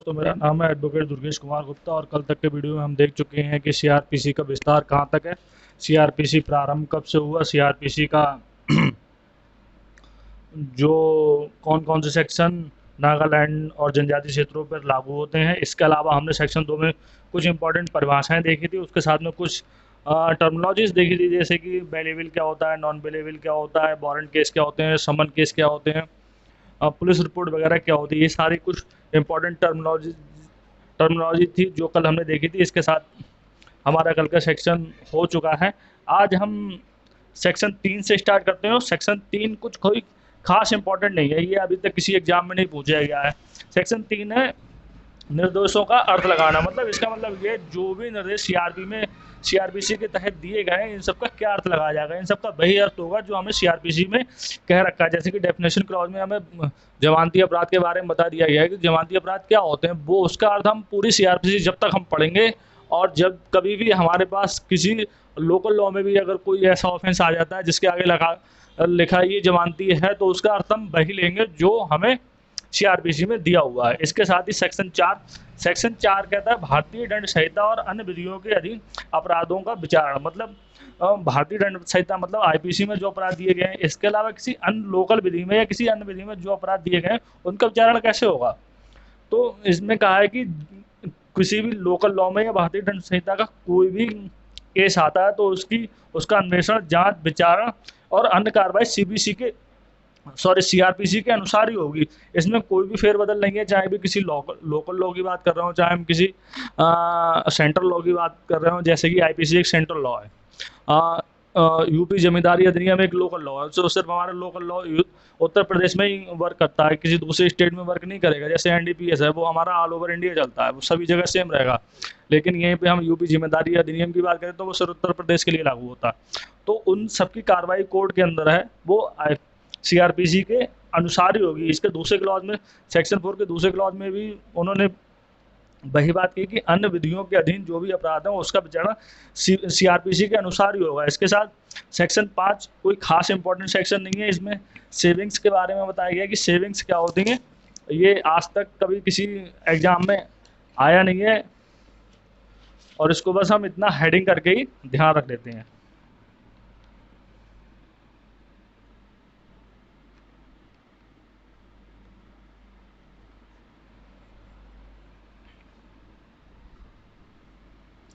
तो मेरा नाम है एडवोकेट दुर्गेश कुमार गुप्ता और कल तक के वीडियो में हम देख चुके हैं कि सीआरपीसी का विस्तार कहाँ तक है, सीआरपीसी प्रारंभ कब से हुआ, सीआरपीसी का जो कौन कौन से सेक्शन नागालैंड और जनजातीय क्षेत्रों पर लागू होते हैं। इसके अलावा हमने सेक्शन 2 में कुछ इंपॉर्टेंट परिभाषाएं देखी थी, उसके साथ में कुछ टर्मिनोलॉजीज देखी थी, जैसे कि बेलेबल क्या होता है, नॉन बेलेबल क्या होता है, वारंट केस क्या होते हैं, समन केस क्या होते हैं, पुलिस रिपोर्ट वगैरह क्या होती है। ये सारी कुछ इंपॉर्टेंट टर्मिनोलॉजी थी जो कल हमने देखी थी। इसके साथ हमारा कल का सेक्शन हो चुका है। आज हम सेक्शन 3 से स्टार्ट करते हैं और सेक्शन 3 कुछ कोई खास इंपॉर्टेंट नहीं है, ये अभी तक किसी एग्जाम में नहीं पूछा गया है। सेक्शन 3 है निर्देशों का अर्थ लगाना। मतलब इसका मतलब ये जो भी निर्देश सीआरपीसी के तहत दिए गए हैं, इन सब का क्या अर्थ लगाया जाएगा, इन सब का वही अर्थ होगा जो हमें सीआरपीसी में कह रखा है। जैसे कि डेफिनेशन क्लॉज में हमें जमानती अपराध के बारे में बता दिया गया है कि जमानती अपराध क्या होते हैं, वो उसका अर्थ हम पूरी सीआरपीसी जब तक हम पढ़ेंगे और जब कभी भी हमारे पास किसी लोकल लॉ में भी अगर कोई ऐसा ऑफेंस आ जाता है जिसके आगे लिखा ये जमानती है, तो उसका अर्थ हम वही लेंगे जो हमें सीआरपीसी में दिया हुआ है। इसके साथ ही सेक्शन 4 कहता है भारतीय दंड संहिता और अन्य विधियों के अधीन अपराधों का विचारण। मतलब भारतीय दंड संहिता मतलब आईपीसी में जो अपराध दिए गए हैं, इसके अलावा किसी अन्य लोकल विधि में या किसी अन्य विधि में जो अपराध दिए गए हैं उनका विचारण कैसे होगा। तो इसमें कहा है कि किसी भी लोकल लॉ में या भारतीय दंड संहिता का कोई भी केस आता है तो उसका अन्वेषण, जांच, विचारण और अन्य कार्रवाई सीआरपीसी के अनुसार ही होगी। इसमें कोई भी फेरबदल नहीं है, चाहे भी किसी लोकल लॉ की बात कर रहे हो, चाहे हम किसी सेंट्रल लॉ की बात कर रहे हो, जैसे कि आईपीसी एक सेंट्रल लॉ है। यूपी जमींदारी अधिनियम एक लोकल लॉ है, तो सिर्फ हमारा लोकल लॉ उत्तर प्रदेश में ही वर्क करता है, किसी दूसरे स्टेट में वर्क नहीं करेगा। जैसे एनडीपीएस है, वो हमारा ऑल ओवर इंडिया चलता है, वो सभी जगह सेम रहेगा। लेकिन यहीं पे हम यूपी जिम्मेदारी अधिनियम की बात करें तो वो सिर्फ उत्तर प्रदेश के लिए लागू होता है। तो उन सबकी कार्रवाई कोर्ट के अंदर है, वो सीआरपीसी के अनुसार ही होगी। इसके दूसरे क्लॉज में, सेक्शन 4 के दूसरे क्लॉज में भी उन्होंने वही बात की कि अन्य विधियों के अधीन जो भी अपराध है उसका विचारण सीआरपीसी के अनुसार ही होगा। इसके साथ सेक्शन 5 कोई खास इंपॉर्टेंट सेक्शन नहीं है। इसमें सेविंग्स के बारे में बताया गया कि सेविंग्स क्या होती हैं, ये आज तक कभी किसी एग्जाम में आया नहीं है और इसको बस हम इतना हेडिंग करके ही ध्यान रख लेते हैं।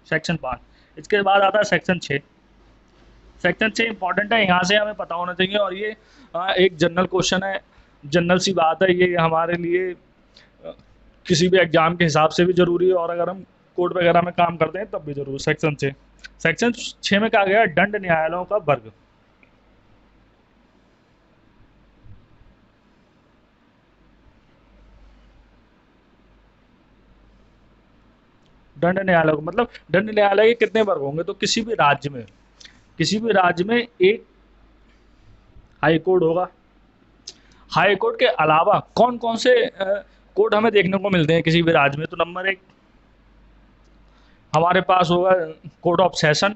सेक्शन 5, इसके बाद आता है सेक्शन 6। सेक्शन 6 इंपॉर्टेंट है, यहाँ से हमें पता होना चाहिए और ये एक जनरल क्वेश्चन है, जनरल सी बात है, ये हमारे लिए किसी भी एग्जाम के हिसाब से भी जरूरी है और अगर हम कोर्ट वगैरह में काम करते हैं तब भी जरूरी। सेक्शन 6 में कहा गया दंड न्यायालयों का वर्ग। दंड न्यायालय को मतलब दंड न्यायालय के कितने वर्ग होंगे, तो किसी भी राज्य में एक हाई कोर्ट होगा। हाई कोर्ट के अलावा कौन कौन से कोर्ट हमें देखने को मिलते हैं किसी भी राज्य में, तो नंबर 1 हमारे पास होगा court of session.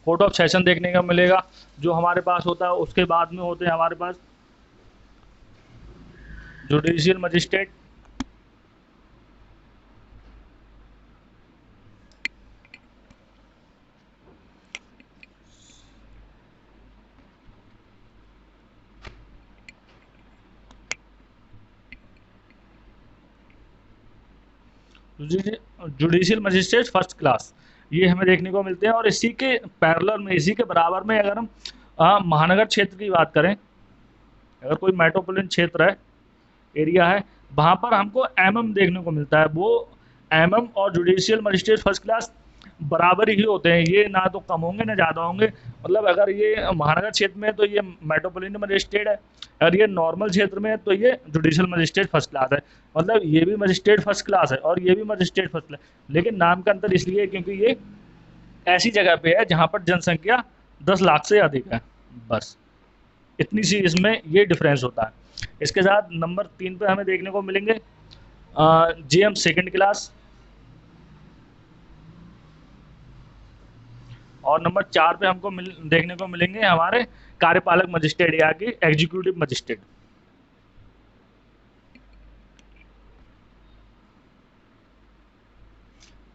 Court of session देखने का मिलेगा जो हमारे पास होता है। उसके बाद में होते हैं हमारे पास judicial magistrate. Judicial magistrate first class, ये हमें देखने को मिलते हैं। और इसी के पैरेलल में, इसी के बराबर में अगर हम महानगर क्षेत्र की बात करें, अगर कोई मेट्रोपोलिटन क्षेत्र है, एरिया है, वहाँ पर हमको एमएम देखने को मिलता है। वो एमएम और जुडिशियल मजिस्ट्रेट फर्स्ट क्लास बराबर ही होते हैं, ये ना तो कम होंगे ना ज़्यादा होंगे। मतलब अगर ये महानगर क्षेत्र में है तो ये मेट्रोपोलिटन मजिस्ट्रेट है, अगर ये नॉर्मल क्षेत्र में है तो ये जुडिशियल मजिस्ट्रेट फर्स्ट क्लास है। मतलब ये भी मजिस्ट्रेट फर्स्ट क्लास है और ये भी मजिस्ट्रेट फर्स्ट क्लास, लेकिन नाम का अंतर इसलिए है क्योंकि ये ऐसी जगह पे है जहाँ पर जनसंख्या 10 लाख से अधिक है, बस इतनी सी इसमें ये डिफरेंस होता है। इसके साथ नंबर 3 पे हमें देखने को मिलेंगे जेएम सेकंड क्लास और नंबर 4 पे हमको देखने को मिलेंगे हमारे कार्यपालक मजिस्ट्रेट या कि एग्जीक्यूटिव मजिस्ट्रेट।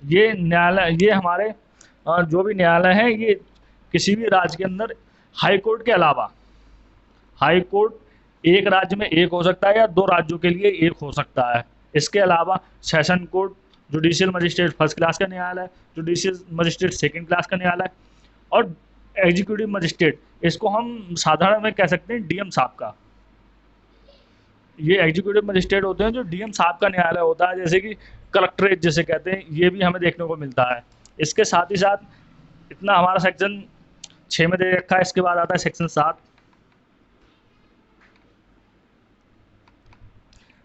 ये न्यायालय, ये हमारे जो भी न्यायालय हैं, ये किसी भी राज्य के अंदर हाई कोर्ट के अलावा, हाई कोर्ट एक राज्य में एक हो सकता है या दो राज्यों के लिए एक हो सकता है। इसके अलावा session court, judicial magistrate first class का न्यायालय, जुडिशियल मजिस्ट्रेट सेकंड क्लास का न्यायालय, और एग्जीक्यूटिव मजिस्ट्रेट, इसको हम साधारण में कह सकते हैं डीएम साहब का। ये एग्जीक्यूटिव मजिस्ट्रेट होते हैं जो डीएम साहब का न्यायालय होता है, जैसे कि कलेक्ट्रेट जिसे कहते हैं, ये भी हमें देखने को मिलता है। इसके साथ ही साथ इतना हमारा सेक्शन 6 में दे रखा है। इसके बाद आता है सेक्शन 7।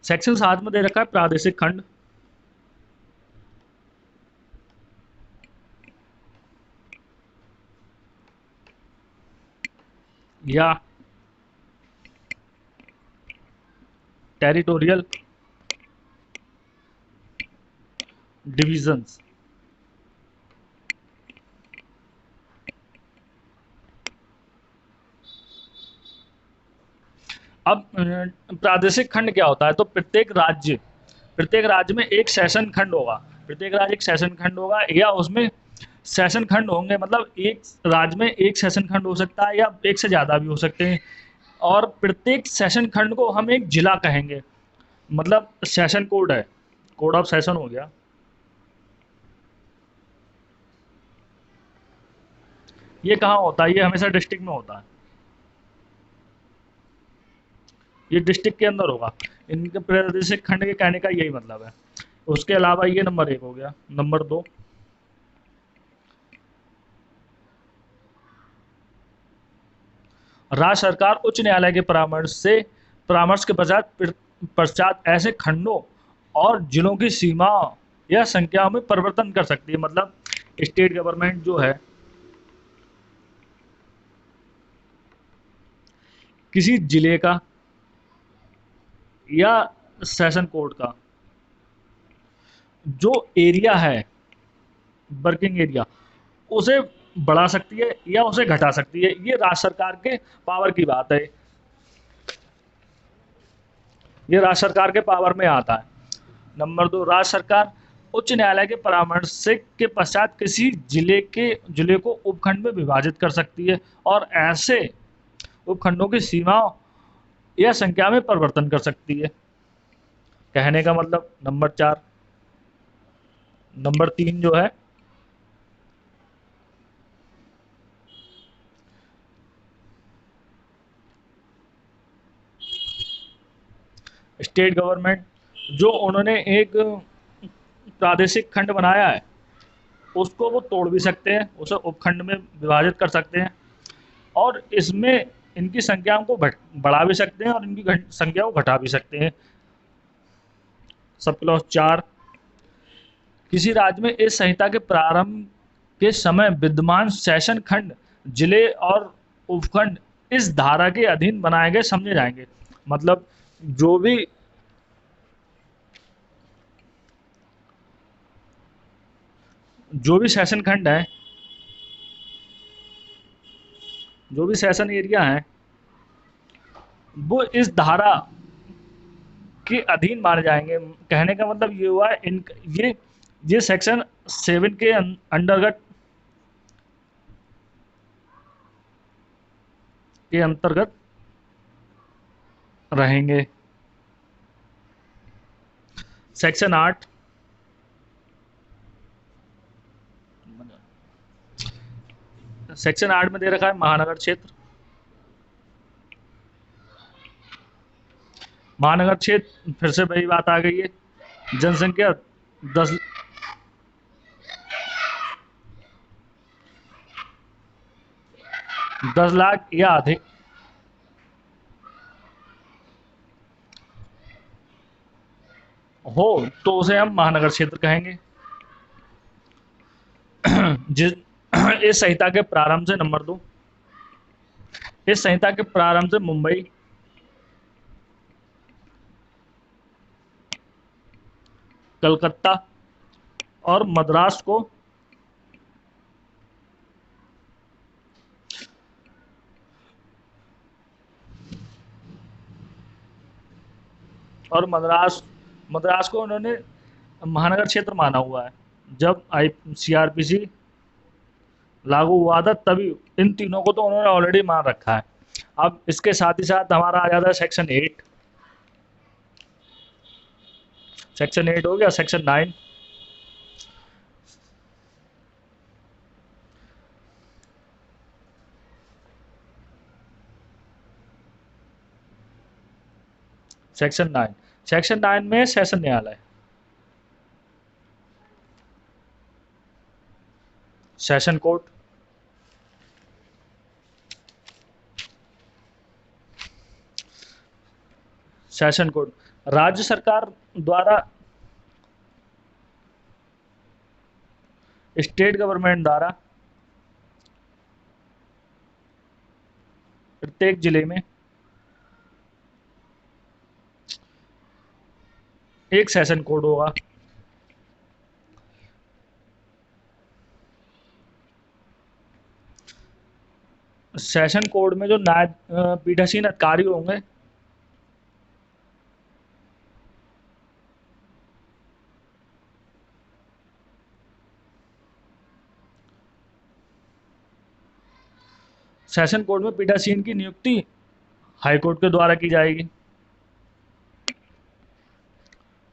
सेक्शन 7 में दे रखा है प्रादेशिक खंड, या टेरिटोरियल डिविजन्स। अब प्रादेशिक खंड क्या होता है? तो प्रत्येक राज्य में एक सेशन खंड होगा। प्रत्येक राज्य एक सेशन खंड होगा, या उसमें सेशन खंड होंगे, मतलब एक राज्य में एक सेशन खंड हो सकता है या एक से ज़्यादा भी हो सकते हैं। और प्रत्येक सेशन खंड को हम एक जिला कहेंगे, मतलब सेशन कोड है, कोड ऑफ सेशन हो गया। ये कहाँ होता है? ये हमेशा डिस्ट्रिक्ट में होता है, ये डिस्ट्रिक्ट के अंदर होगा। इनके प्रादेशिक खंड के कहने का यही मतलब है। उसके अलावा ये नंबर 1 हो गया। नंबर 2, राज्य सरकार उच्च न्यायालय के परामर्श के पश्चात ऐसे खंडों और जिलों की सीमा या संख्या में परिवर्तन कर सकती है। मतलब स्टेट गवर्नमेंट जो है, किसी जिले का या सेशन कोर्ट का जो एरिया है, वर्किंग एरिया, उसे बढ़ा सकती है या उसे घटा सकती है। ये राज्य सरकार के पावर की बात है, ये राज्य सरकार के पावर में आता है। नंबर 2, राज्य सरकार उच्च न्यायालय के परामर्श के पश्चात किसी जिले को उपखंड में विभाजित कर सकती है और ऐसे उपखंडों की सीमाओं या संख्या में परिवर्तन कर सकती है। कहने का मतलब नंबर 4। नंबर 3 जो है, स्टेट गवर्नमेंट, जो उन्होंने एक प्रादेशिक खंड बनाया है, उसको वो तोड़ भी सकते हैं, उसे उपखंड में विभाजित कर सकते हैं, और इसमें इनकी संख्याओं को बढ़ा भी सकते हैं और इनकी संख्या को घटा भी सकते हैं। सब क्लॉज 4, किसी राज्य में इस संहिता के प्रारंभ के समय विद्यमान सेशन खंड, जिले और उपखंड इस धारा के अधीन बनाए गए समझे जाएंगे। मतलब जो भी जो भी सेशन खंड है, जो भी सेशन एरिया है, वो इस धारा के अधीन माने जाएंगे। कहने का मतलब ये हुआ है, इन ये सेक्शन 7 के अंतर्गत रहेंगे। सेक्शन 8, सेक्शन 8 में दे रखा है महानगर क्षेत्र। महानगर क्षेत्र, फिर से वही बात आ गई है, जनसंख्या 10 लाख या अधिक हो तो उसे हम महानगर क्षेत्र कहेंगे। जिस इस संहिता के प्रारंभ से, नंबर 2, इस संहिता के प्रारंभ से मुंबई, कलकत्ता और मद्रास को और मद्रास मद्रास को उन्होंने महानगर क्षेत्र माना हुआ है। जब आई सीआरपीसी लागू हुआ था तभी इन तीनों को तो उन्होंने ऑलरेडी मान रखा है। अब इसके साथ ही साथ हमारा आ जाता है सेक्शन 8। सेक्शन 8 हो गया। सेक्शन 9। सेक्शन 9। सेक्शन 9 में सेशन न्यायालय। Session court. सेशन कोर्ट राज्य सरकार द्वारा, स्टेट गवर्नमेंट द्वारा प्रत्येक जिले में एक सेशन कोर्ट होगा। सेशन कोर्ट में जो न्याय पीठासीन अधिकारी होंगे, सेशन कोर्ट में पीठासीन की नियुक्ति हाई कोर्ट के द्वारा की जाएगी।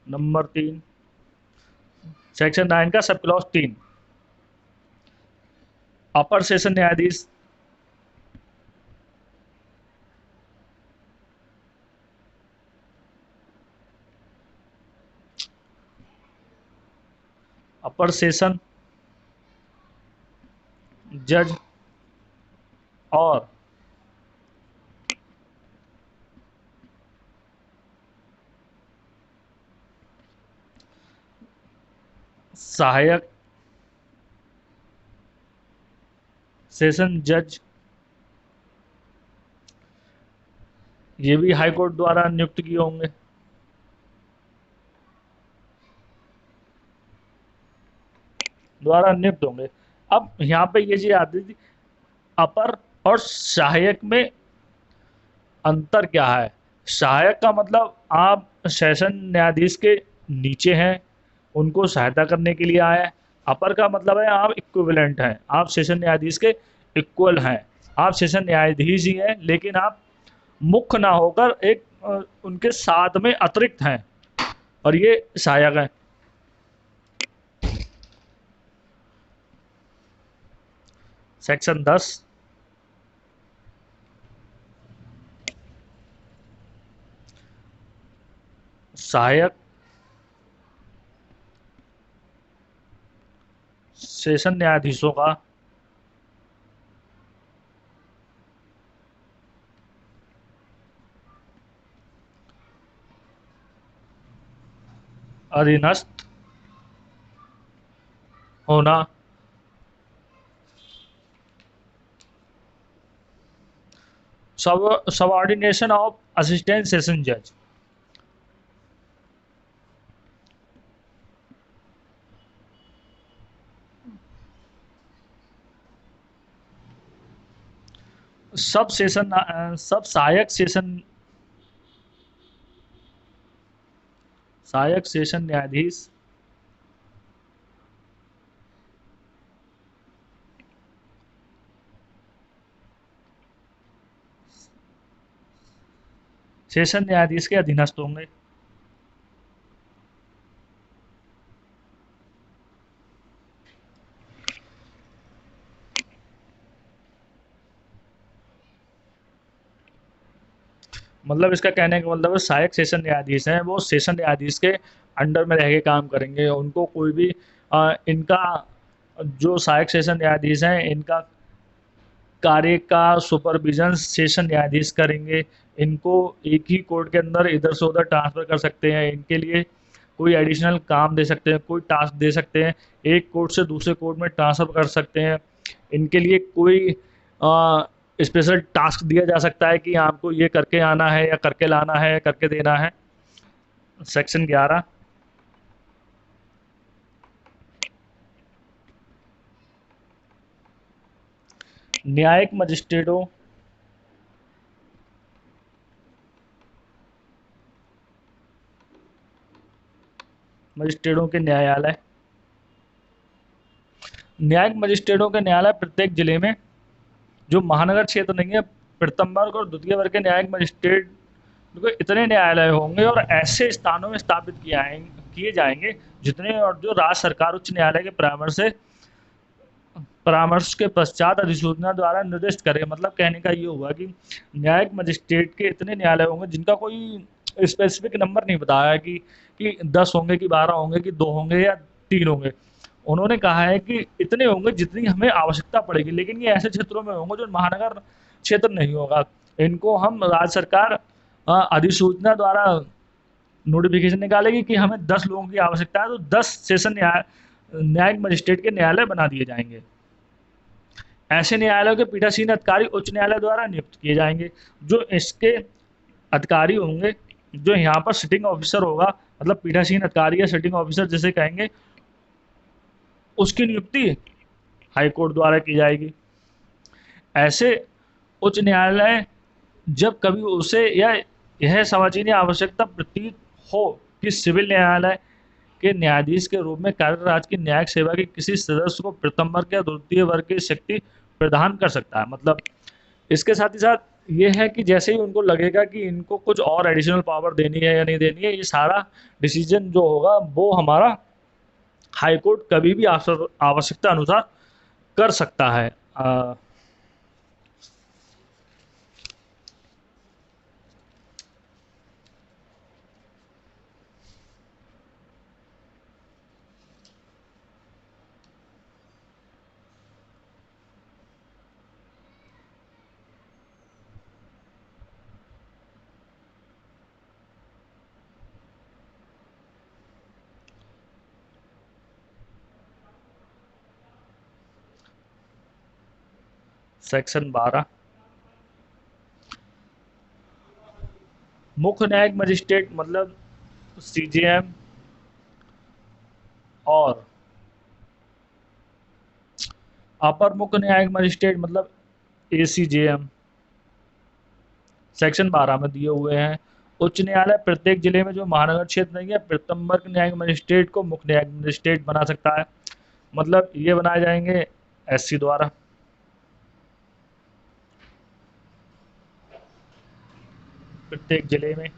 नंबर 3, सेक्शन 9 का सब क्लॉज 3। अपर सेशन न्यायाधीश, अपर सेशन जज और सहायक सेशन जज, ये भी हाई कोर्ट द्वारा नियुक्त किए होंगे। द्वारा नियुक्त होंगे। अब यहाँ पे ये चीज आती थी, अपर और सहायक में अंतर क्या है। सहायक का मतलब आप सेशन न्यायाधीश के नीचे हैं, उनको सहायता करने के लिए आए हैं। अपर का मतलब है आप इक्विवेलेंट हैं, आप सेशन न्यायाधीश के इक्वल हैं। आप सेशन न्यायाधीश ही हैं, लेकिन आप मुख्य ना होकर एक उनके साथ में अतिरिक्त हैं, और ये सहायक है। सेक्शन 10। सहायक सेशन न्यायाधीशों का अधीनस्थ होना। सबऑर्डिनेशन ऑफ असिस्टेंट सेशन जज। सब सहायक सेशन न्यायाधीश सेशन न्यायाधीश के अधीनस्थ होंगे। मतलब इसका कहने का मतलब है, सहायक सेशन न्यायाधीश हैं वो सेशन न्यायाधीश के अंडर में रह के काम करेंगे। उनको कोई भी इनका जो सहायक सेशन न्यायाधीश हैं, इनका कार्य का सुपरविजन सेशन न्यायाधीश करेंगे। इनको एक ही कोर्ट के अंदर इधर से उधर ट्रांसफर कर सकते हैं, इनके लिए कोई एडिशनल काम दे सकते हैं, कोई टास्क दे सकते हैं, एक कोर्ट से दूसरे कोर्ट में ट्रांसफर कर सकते हैं। इनके लिए कोई स्पेशल टास्क दिया जा सकता है कि आपको ये करके आना है या करके लाना है या करके देना है। सेक्शन 11। न्यायिक मजिस्ट्रेटों मजिस्ट्रेटों के न्यायालय। न्यायिक मजिस्ट्रेटों के न्यायालय प्रत्येक जिले में, जो महानगर क्षेत्र नहीं है, प्रथम वर्ग और द्वितीय वर्ग के न्यायिक मजिस्ट्रेट को इतने न्यायालय होंगे और ऐसे स्थानों में स्थापित किए जाएंगे जितने, और जो राज्य सरकार उच्च न्यायालय के परामर्श के पश्चात अधिसूचना द्वारा निर्दिष्ट करे। मतलब कहने का ये हुआ कि न्यायिक मजिस्ट्रेट के इतने न्यायालय होंगे जिनका कोई स्पेसिफिक नंबर नहीं बताया कि 10 होंगे कि 12 होंगे कि 2 होंगे या 3 होंगे। उन्होंने कहा है कि इतने होंगे जितनी हमें आवश्यकता पड़ेगी, लेकिन ये ऐसे क्षेत्रों में होंगे जो महानगर क्षेत्र नहीं होगा। इनको हम राज्य सरकार अधिसूचना द्वारा नोटिफिकेशन निकालेगी कि हमें 10 लोगों की आवश्यकता है, तो 10 सेशन न्यायिक मजिस्ट्रेट के न्यायालय बना दिए जाएंगे। ऐसे न्यायालयों के पीठासीन अधिकारी उच्च न्यायालय द्वारा नियुक्त किए जाएंगे। जो इसके अधिकारी होंगे, जो यहाँ पर सिटिंग ऑफिसर होगा, मतलब पीठासीन अधिकारी या सिटिंग ऑफिसर जिसे कहेंगे, उसकी नियुक्ति हाईकोर्ट द्वारा की जाएगी। ऐसे उच्च न्यायालय जब कभी उसे या यह समझने आवश्यकता प्रतीत हो कि सिविल न्यायालय के न्यायाधीश के रूप में कार्यरत राज्य की न्यायिक सेवा के किसी सदस्य को प्रथम वर्ग या द्वितीय वर्ग की शक्ति प्रदान कर सकता है। मतलब इसके साथ ही साथ ये है कि जैसे ही उनको लगेगा कि इनको कुछ और एडिशनल पावर देनी है या नहीं देनी है, ये सारा डिसीजन जो होगा वो हमारा हाईकोर्ट कभी भी आवश्यकता अनुसार कर सकता है। सेक्शन 12, मुख्य न्यायिक मजिस्ट्रेट मतलब सीजेएम और अपर मुख्य न्यायिक मजिस्ट्रेट मतलब एसीजेएम सेक्शन 12 में दिए हुए हैं। उच्च न्यायालय प्रत्येक जिले में जो महानगर क्षेत्र नहीं है, प्रथम वर्ग न्यायिक मजिस्ट्रेट को मुख्य न्यायिक मजिस्ट्रेट बना सकता है। मतलब ये बनाए जाएंगे एससी द्वारा। प्रत्येक जिले में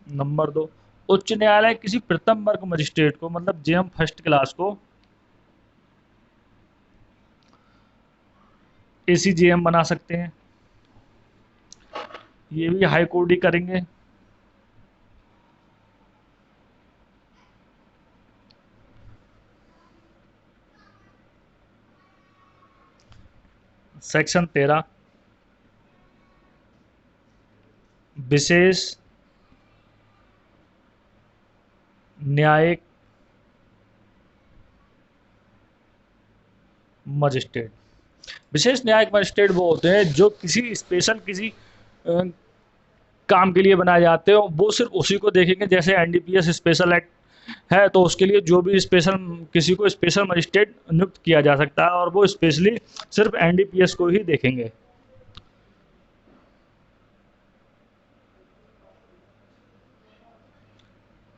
नंबर 2, उच्च न्यायालय किसी प्रथम वर्ग मजिस्ट्रेट को मतलब जेएम फर्स्ट क्लास को एसीजेएम बना सकते हैं। ये भी हाई कोर्ट ही करेंगे। सेक्शन 13, विशेष न्यायिक मजिस्ट्रेट। विशेष न्यायिक मजिस्ट्रेट वो होते हैं जो किसी स्पेशल किसी काम के लिए बनाए जाते हैं, वो सिर्फ उसी को देखेंगे। जैसे एनडीपीएस स्पेशल एक्ट है, तो उसके लिए जो भी स्पेशल किसी को स्पेशल मजिस्ट्रेट नियुक्त किया जा सकता है और वो स्पेशली सिर्फ एनडीपीएस को ही देखेंगे।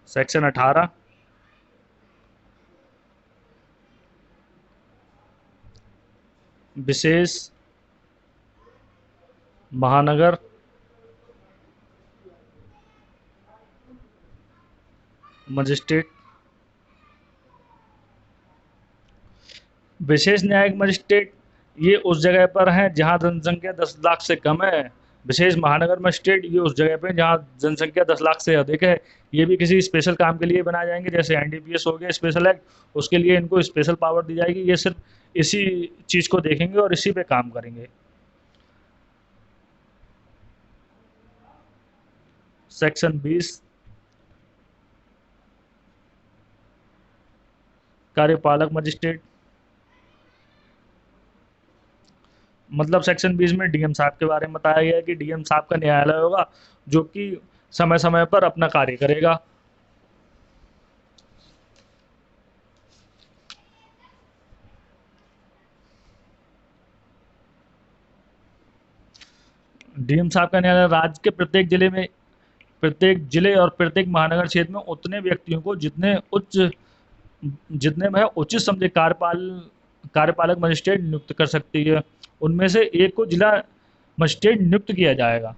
सेक्शन 18, विशेष महानगर मजिस्ट्रेट। विशेष न्यायिक मजिस्ट्रेट ये उस जगह पर हैं जहां जनसंख्या 10 लाख से कम है। विशेष महानगर मजिस्ट्रेट ये उस जगह पे जहां जनसंख्या 10 लाख से अधिक है। ये भी किसी स्पेशल काम के लिए बनाए जाएंगे, जैसे एनडीपीएस हो गया स्पेशल एक्ट, उसके लिए इनको स्पेशल पावर दी जाएगी। ये सिर्फ इसी चीज़ को देखेंगे और इसी पे काम करेंगे। सेक्शन 20, कार्यपालक मजिस्ट्रेट। मतलब सेक्शन 20 में डीएम साहब के बारे में बताया गया है कि डीएम साहब का न्यायालय होगा जो कि समय समय पर अपना कार्य करेगा। डीएम साहब का न्यायालय राज्य के प्रत्येक जिले और प्रत्येक महानगर क्षेत्र में उतने व्यक्तियों को जितने वह उचित समझे कार्यपालक मजिस्ट्रेट नियुक्त कर सकती है। उनमें से एक को जिला मजिस्ट्रेट नियुक्त किया जाएगा।